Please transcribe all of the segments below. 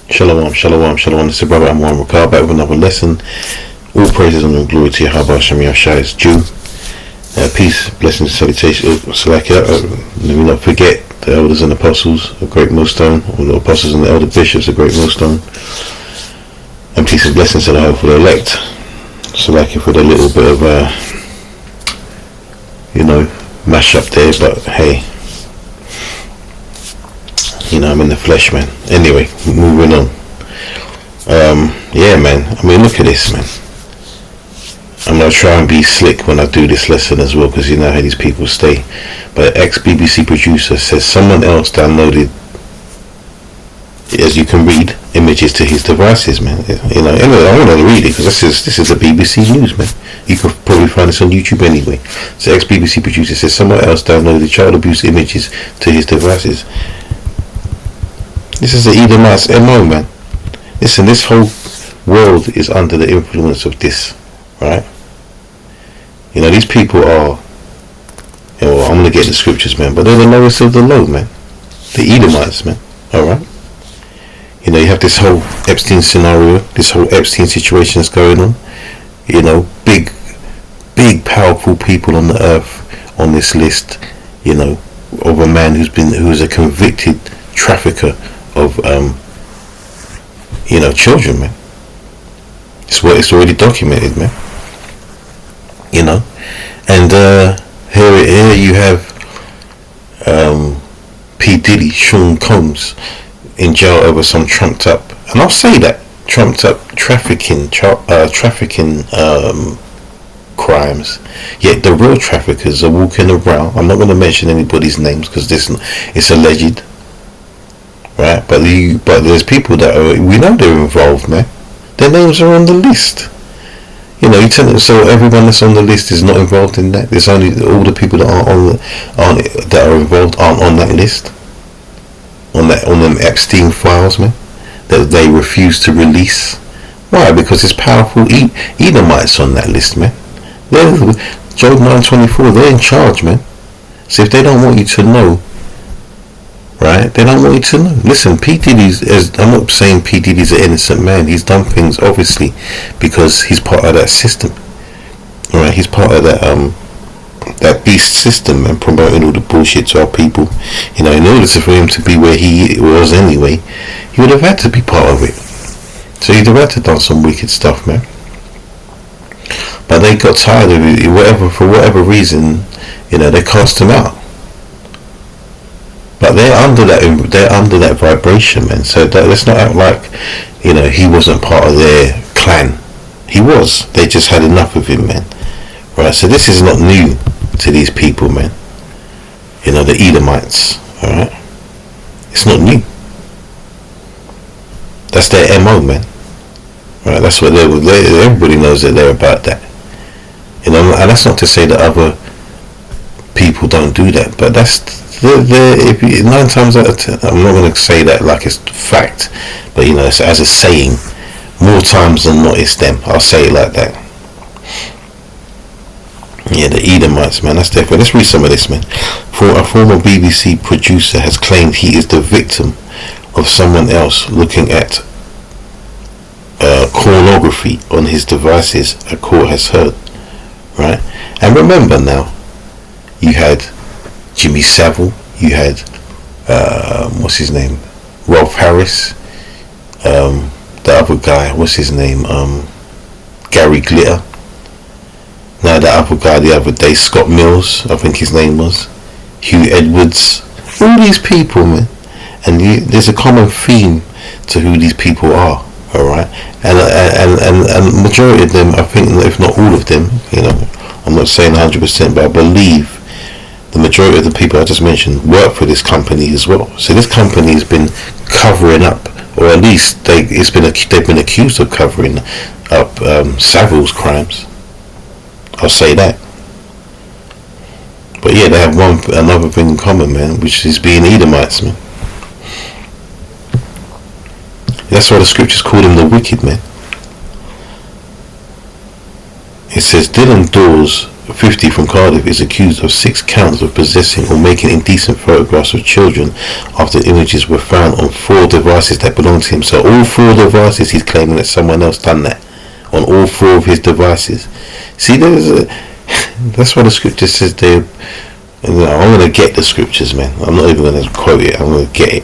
Shalom, shalom, shalom. This is brother Amwan Rakar back with another lesson. All praises and all glory to Yahweh Hashem Yahshua is due. Peace, blessings, salutation. Let me not forget the elders and apostles, a great millstone, or the apostles and the elder bishops, a great millstone. And peace and blessings to the whole for the elect. Salakia for the little bit of, mash up there, but hey. I'm in the flesh, man. Anyway, moving on. Man. I mean, look at this, man. I'm going to try and be slick when I do this lesson as well, because you know how these people stay. But an ex-BBC producer says someone else downloaded, as you can read, images to his devices, man. Anyway, I want to read it, because this is the BBC News, man. You can probably find this on YouTube anyway. So ex-BBC producer says someone else downloaded child abuse images to his devices. This is the Edomites MO, man. Listen, this whole world is under the influence of this, right? These people are, I'm going to get the scriptures, man, but they're the lowest of the low, man. The Edomites, man, alright? You have this whole Epstein scenario, this whole Epstein situation is going on. Big, powerful people on the earth on this list, of a man who's a convicted trafficker of children, man. It's already documented, man. And here you have P. Diddy, Sean Combs, in jail over some trumped up, and I'll say that trumped up trafficking crimes. Yet the real traffickers are walking around. I'm not going to mention anybody's names because it's alleged. Right, but there's people that we know they're involved, man. Their names are on the list. So everyone that's on the list is not involved in that. There's only all the people that that are involved aren't on that list. On them Epstein files, man, that they refuse to release. Why? Because there's powerful Edomites on that list, man. Job 9:24. They're in charge, man. So if they don't want you to know. Right? They don't want you to know. Listen, P. Diddy's, I'm not saying P. Diddy's an innocent man. He's done things, obviously, because he's part of that system. Alright, he's part of that beast system and promoting all the bullshit to our people. In order for him to be where he was anyway, he would have had to be part of it. So he'd have had to done some wicked stuff, man. But they got tired of it, for whatever reason, they cast him out. But they're under that vibration, man. So let's not act like, he wasn't part of their clan. He was. They just had enough of him, man. Right. So this is not new to these people, man. The Edomites. All right. It's not new. That's their MO, man. Right. That's what everybody knows that they're about that. And that's not to say that other people don't do that, but that's. If 9 times out of 10, I'm not going to say that like it's fact, but it's as a saying, more times than not it's them. I'll say it like that. Yeah, the Edomites, man, that's definitely. Let's read some of this, man. A former BBC producer has claimed he is the victim of someone else looking at pornography on his devices, a court has heard. Right? And remember now, you had Jimmy Savile, you had what's his name, Rolf Harris, the other guy, what's his name, Gary Glitter. Now the other guy the other day, Scott Mills, I think his name was, Hugh Edwards. All these people, man, and there's a common theme to who these people are. All right, and majority of them, I think, if not all of them, I'm not saying 100%, but I believe the majority of the people I just mentioned work for this company as well. So this company has been covering up, or at least they've been accused of covering up Savile's crimes. I'll say that. But yeah, they have another thing in common, man, which is being Edomites, man. That's why the scriptures call them the wicked, man. It says Dylan Dawes 50 from Cardiff, is accused of 6 counts of possessing or making indecent photographs of children after images were found on 4 devices that belong to him. So all 4 devices, he's claiming that someone else done that on all 4 of his devices. See, that's why the scripture says they. I'm going to get the scriptures, man. I'm not even going to quote it. I'm going to get it.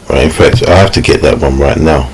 Right. In fact, I have to get that one right now.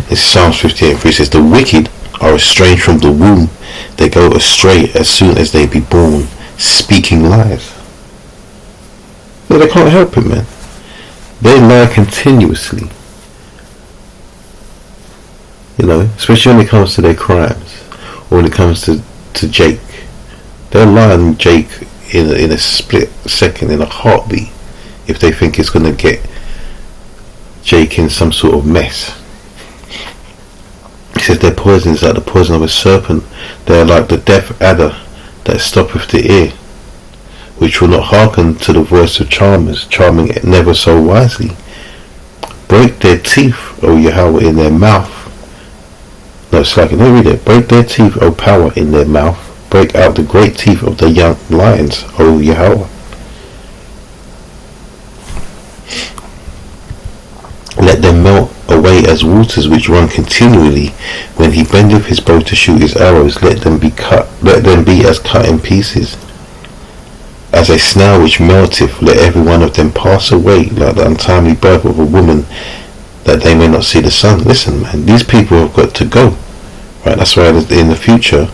This is Psalms 58:3 says, the wicked are estranged from the womb. They go astray as soon as they be born, speaking lies. But they can't help it, man. They lie continuously. You know, especially when it comes to their crimes, or when it comes to Jake. They'll lie on Jake in a split second, in a heartbeat, if they think it's going to get Jake in some sort of mess. He says their poison is like the poison of a serpent. They are like the deaf adder that stoppeth the ear, which will not hearken to the voice of charmers, charming it never so wisely. Break their teeth, O Yahweh, in their mouth. No, it's like, let me read it. Break their teeth, O power, in their mouth. Break out the great teeth of the young lions, O Yahweh. Let them melt away as waters which run continually. When he bendeth his bow to shoot his arrows, let them be as cut in pieces. As a snail which melteth, let every one of them pass away, like the untimely birth of a woman, that they may not see the sun. Listen, man, these people have got to go. Right, that's why in the future,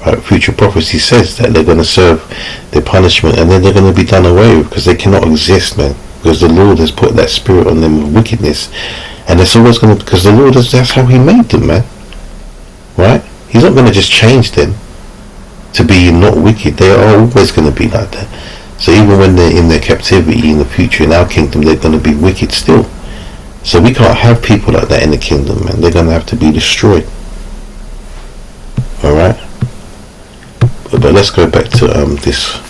right, future prophecy says that they're going to serve their punishment, and then they're going to be done away with, because they cannot exist, man. Because the Lord has put that spirit on them of wickedness, and it's always going to, because the Lord that's how he made them, man. Right? He's not going to just change them to be not wicked. They are always going to be like that. So even when they're in their captivity in the future, in our kingdom, they're going to be wicked still. So we can't have people like that in the kingdom, man. They're going to have to be destroyed. Alright? But let's go back to this.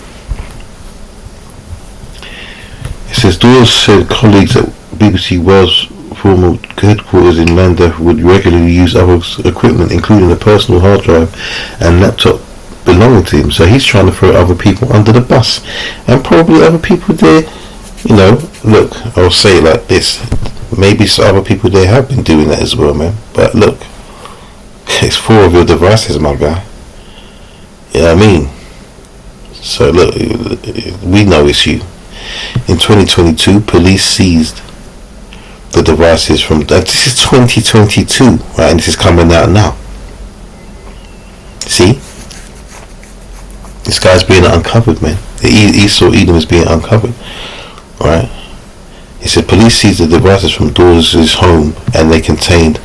It says, Dawes said colleagues at BBC Wales former headquarters in Llandaff would regularly use other equipment, including a personal hard drive and laptop belonging to him. So he's trying to throw other people under the bus, and probably other people there, you know, look, I'll say it like this, maybe some other people there have been doing that as well, man. But look, it's 4 of your devices, my guy. You know what I mean? So look, we know it's you. In 2022, police seized the devices from, this is 2022, right, and this is coming out now. See? This guy's being uncovered, man. Esau Edom is being uncovered, right? He said police seized the devices from Dawes' home, and they contained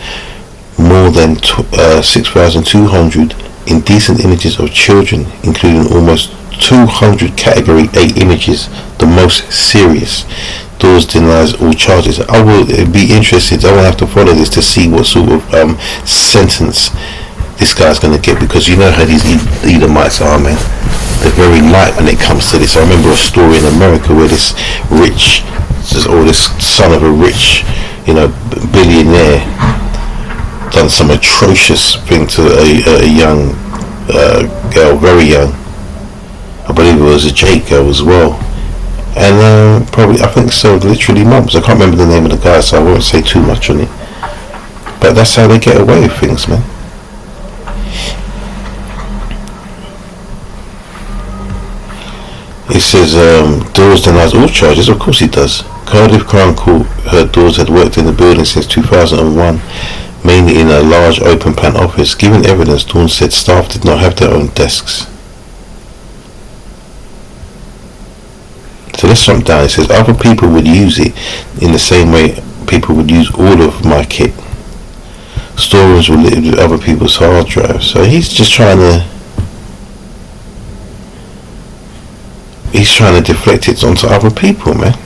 more than 6,200 indecent images of children, including almost 200 category A images, the most serious. Dawes denies all charges. I will be interested, I will have to follow this to see what sort of sentence this guy's going to get, because you know how these Edomites are, man. They're very light when it comes to this. I remember a story in America where this rich, or this son of a rich, you know, billionaire done some atrocious thing to a young girl, very young. I believe it was a Jake girl as well, and probably, I think so, literally months. I can't remember the name of the guy, so I won't say too much on it. But that's how they get away with things, man. It says Dawes denies all charges. Of course he does. Cardiff Crown Court heard Dawes had worked in the building since 2001, mainly in a large open plan office. Given evidence, Dawes said staff did not have their own desks. So let's jump down. It says other people would use it in the same way people would use all of my kit. Storerooms were littered with other people's hard drives. So he's just trying to he's trying to deflect it onto other people, man.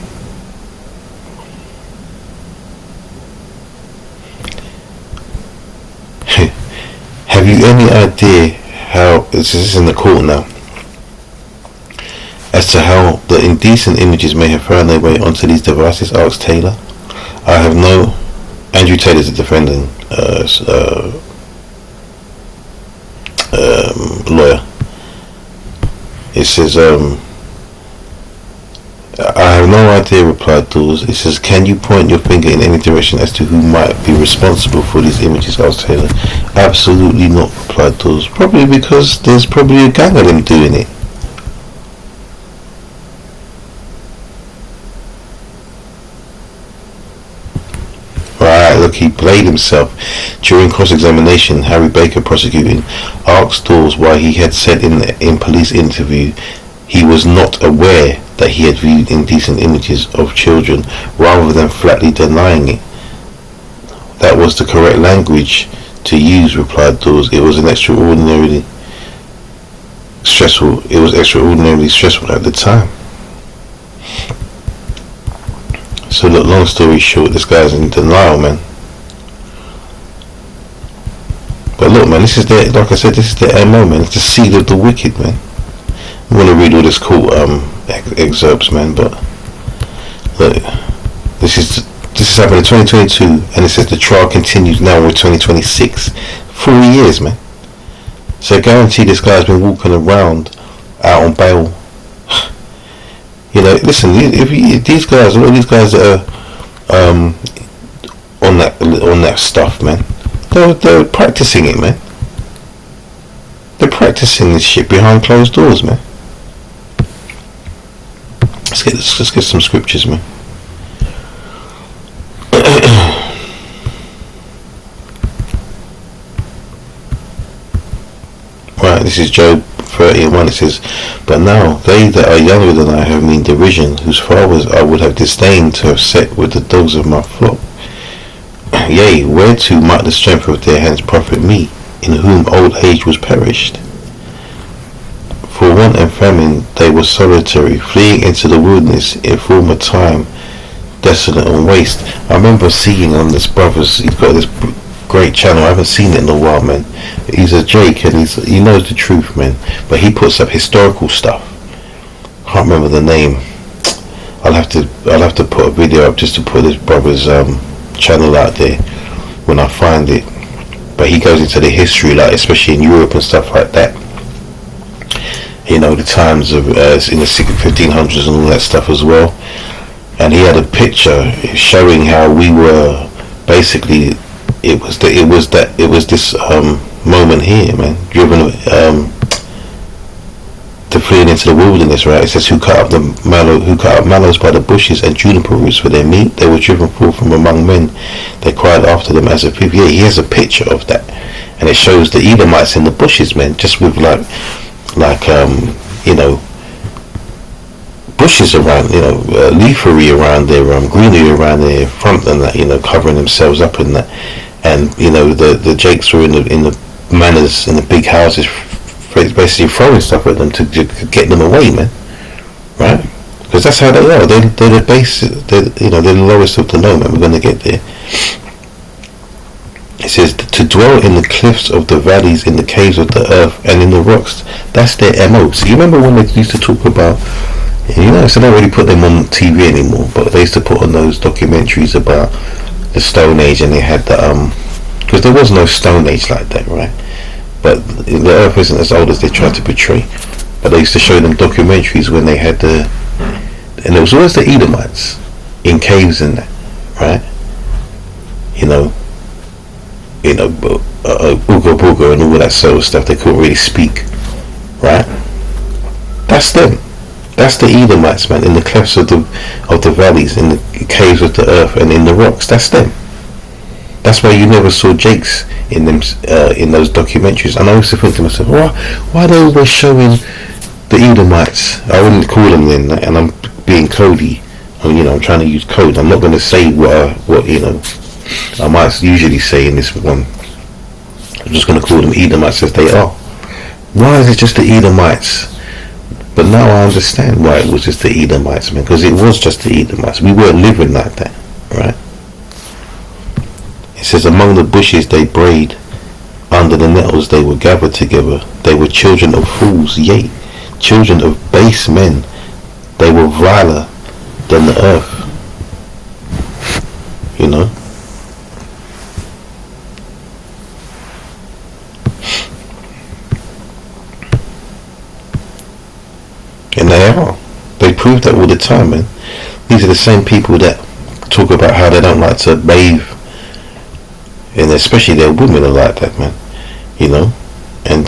Have you any idea how, this is in the court now, as to how the indecent images may have found their way onto these devices? Asked Taylor. I have no... Andrew Taylor's the defendant lawyer. It says, I have no idea, replied Dawes. It says, can you point your finger in any direction as to who might be responsible for these images? Asked Taylor. Absolutely not, replied Dawes. Probably because there's probably a gang of them doing it. Right, look, he played himself. During cross-examination, Harry Baker, prosecuting, asked Dawes why he had said in police interview he was not aware that he had viewed indecent images of children, rather than flatly denying it. That was the correct language to use, replied Dawes. It was extraordinarily stressful at the time. So look, long story short, this guy's in denial, man. But look, man, this is the, like I said, this is the MO, man. It's the seed of the wicked, man. I'm gonna read all this court excerpts, man, but look, this is happening in 2022, and it says the trial continues now with 2026. 4 years, man. So I guarantee this guy's been walking around out on bail. You know, listen, if these guys, all these guys that are on that stuff, man, they're practicing it, man. They're practicing this shit behind closed doors, man. Let's get some scriptures, man. Right, this is Job 30:1. It says, but now they that are younger than I have mean derision, whose fathers I would have disdained to have set with the dogs of my flock. Yea, whereto might the strength of their hands profit me, in whom old age was perished? For want and famine they were solitary, fleeing into the wilderness in former time, desolate and waste. I remember seeing on this brother's, he's got this great channel, I haven't seen it in a while, man. He's a Jake, and he knows the truth, man. But he puts up historical stuff. Can't remember the name. I'll have to put a video up just to put this brother's channel out there when I find it. But he goes into the history, like especially in Europe and stuff like that. You know, the times of in the 1500s and all that stuff as well. And he had a picture showing how we were basically. It was this moment here, man, driven to fleeing into the wilderness, right? It says, who cut up mallows by the bushes and juniper roots for their meat? They were driven forth from among men. They cried after them as a people. Yeah, he has a picture of that, and it shows the Edomites in the bushes, man, just with like you know, bushes around, you know, leafery around their greenery around their front and that, you know, covering themselves up in that. And you know, the Jakes were in the manors in the big houses, basically throwing stuff at them to get them away, man. Right? Because that's how they are. They're the base. They're the lowest of the low, man. We're going to get there. It says to dwell in the cliffs of the valleys, in the caves of the earth, and in the rocks. That's their MO. So you remember when they used to talk about, you know, so they don't really put them on TV anymore, but they used to put on those documentaries about the Stone Age, and they had the because there was no Stone Age like that, right? But the earth isn't as old as they tried to portray. But they used to show them documentaries when they had and there was always the Edomites in caves and that, right? You know, Booga Booga and all that sort of stuff. They couldn't really speak, right? That's them. That's the Edomites, man, in the clefts of the valleys, in the caves of the earth, and in the rocks. That's them. That's why you never saw Jakes in them in those documentaries. And I used to think to myself, why are they always showing the Edomites? I wouldn't call them then, and I'm being Cody. You know, I'm trying to use code. I'm not going to say what you know I might usually say in this one. I'm just going to call them Edomites as they are. Why is it just the Edomites But now I understand why it was just the Edomites, man, because it was just the Edomites. We weren't living like that, right? It says, among the bushes they brayed, under the nettles they were gathered together. They were children of fools, yea, children of base men. They were viler than the earth. You know? And they are. They prove that all the time, man. These are the same people that talk about how they don't like to bathe. And especially their women are like that, man. You know? And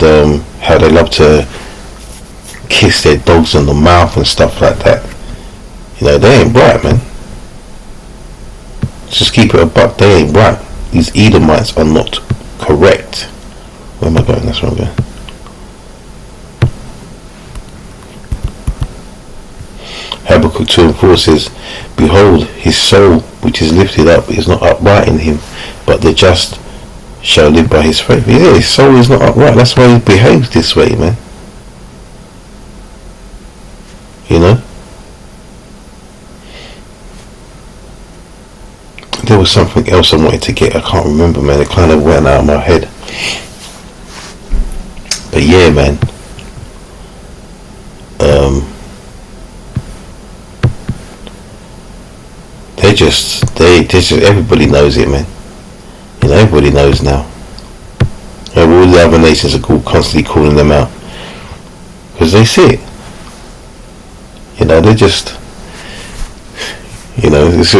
how they love to kiss their dogs on the mouth and stuff like that. You know, they ain't right, man. Just keep it a buck, they ain't right. These Edomites are not correct. Where am I going? That's where I'm going. Habakkuk 2:4 says, behold, his soul which is lifted up is not upright in him, but the just shall live by his faith. Yeah, his soul is not upright. That's why he behaves this way, man. You know? There was something else I wanted to get. I can't remember, man. It kind of went out of my head. But yeah, man. They just, everybody knows it, man. You know, everybody knows now. You know, all the other nations are constantly calling them out. Because they see it. You know, they're just, you know, it's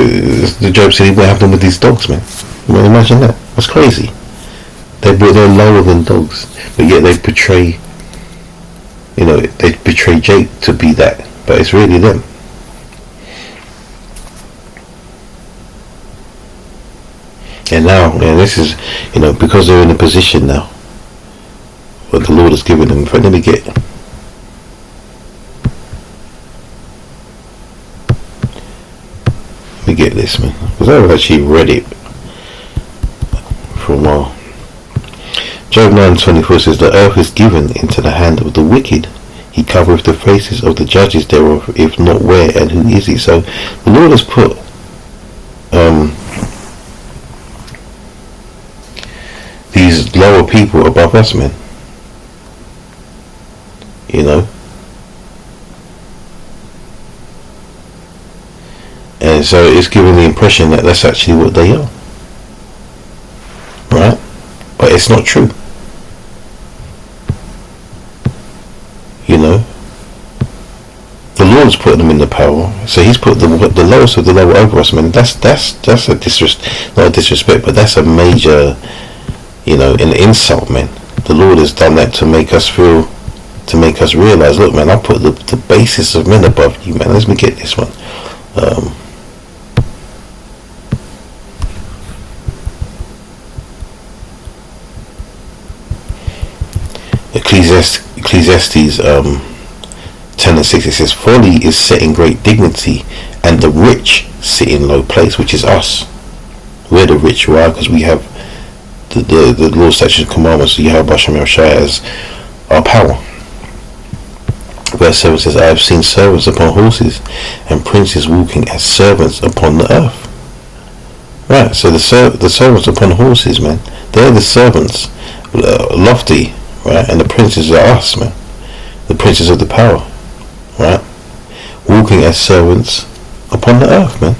the Job said, what happened with these dogs, man? You know, imagine that. That's crazy. They're lower than dogs, but yet they portray, you know, they portray Jake to be that, but it's really them. And now, and this is, you know, because they're in a position now, what the Lord has given them. Let me get this, man, because I've actually read it for a while. Job 9:24 says, the earth is given into the hand of the wicked. He covereth the faces of the judges thereof, if not where, and who is he? So the Lord has put these lower people above us, man. You know? And so it's giving the impression that that's actually what they are. Right? But it's not true. You know? The Lord's put them in the power. So he's put the lowest of the lower over us, man. That's a disrespect, not a disrespect, but that's a major, you know, an insult, man. The Lord has done that to make us feel, to make us realize, look, man, I put the basis of men above you, man. Let me get this one. Ecclesiastes 10:6, it says, folly is set in great dignity, and the rich sit in low place, which is us. We're the rich. Why? Because we have the law, statutes, and commandments. So Yahweh Hashem Yahushua as our power. Verse 7 says, I have seen servants upon horses, and princes walking as servants upon the earth. Right, so the servants upon horses, man, they're the servants, lofty, right, and the princes are us, man, the princes of the power, right, walking as servants upon the earth, man.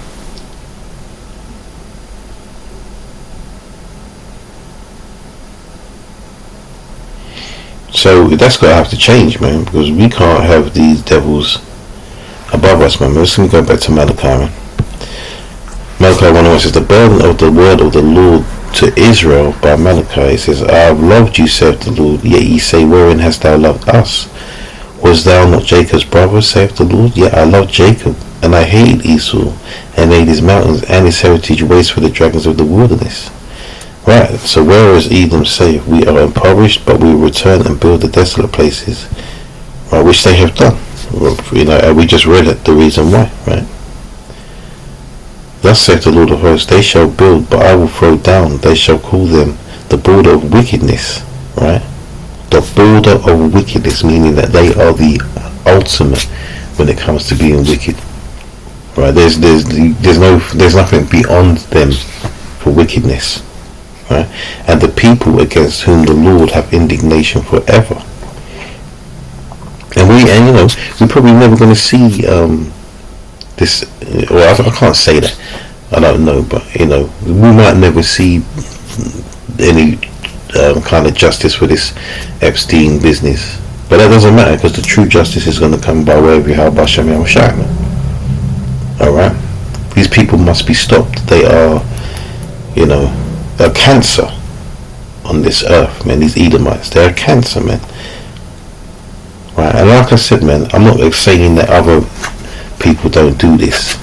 So that's going to have to change, man, because we can't have these devils above us, man. Let's go back to Malachi, man. Malachi 1:1 says, the burden of the word of the Lord to Israel by Malachi. It says, I have loved you, saith the Lord, yet ye say, wherein hast thou loved us? Was thou not Jacob's brother, saith the Lord? Yet I loved Jacob, and I hated Esau, and made his mountains and his heritage waste for the dragons of the wilderness. Right, so whereas Edom say, we are impoverished, but we will return and build the desolate places, right, which they have done. You know, and we just read it, the reason why, right? Thus saith the Lord of hosts, they shall build, but I will throw down. They shall call them the border of wickedness, right? The border of wickedness, meaning that they are the ultimate when it comes to being wicked. Right? There's nothing beyond them for wickedness. Right? And the people against whom the Lord have indignation forever. And we're probably never going to see this. Well, I can't say that. I don't know, but we might never see any kind of justice for this Epstein business. But that doesn't matter, because the true justice is going to come by way of Yahweh Shem Yahushua. Alright? These people must be stopped. They are, a cancer on this earth, man. These Edomites, they're a cancer, man. Right? And like I said, man, I'm not saying that other people don't do this,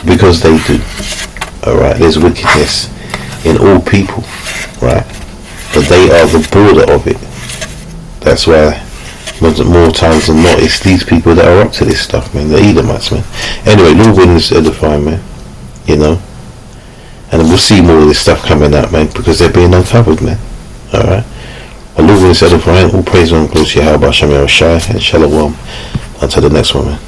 because they do. Alright? There's wickedness in all people, right? But they are the border of it. That's why more times than not, it's these people that are up to this stuff, man. The Edomites, man. Anyway, Lord willing, is edifying, man. And we'll see more of this stuff coming out, man, because they're being uncovered, man. Alright? Lord willing, is edifying. All praise and glory to Yahweh Shem Yahushua, and Shalom. Until the next one, man.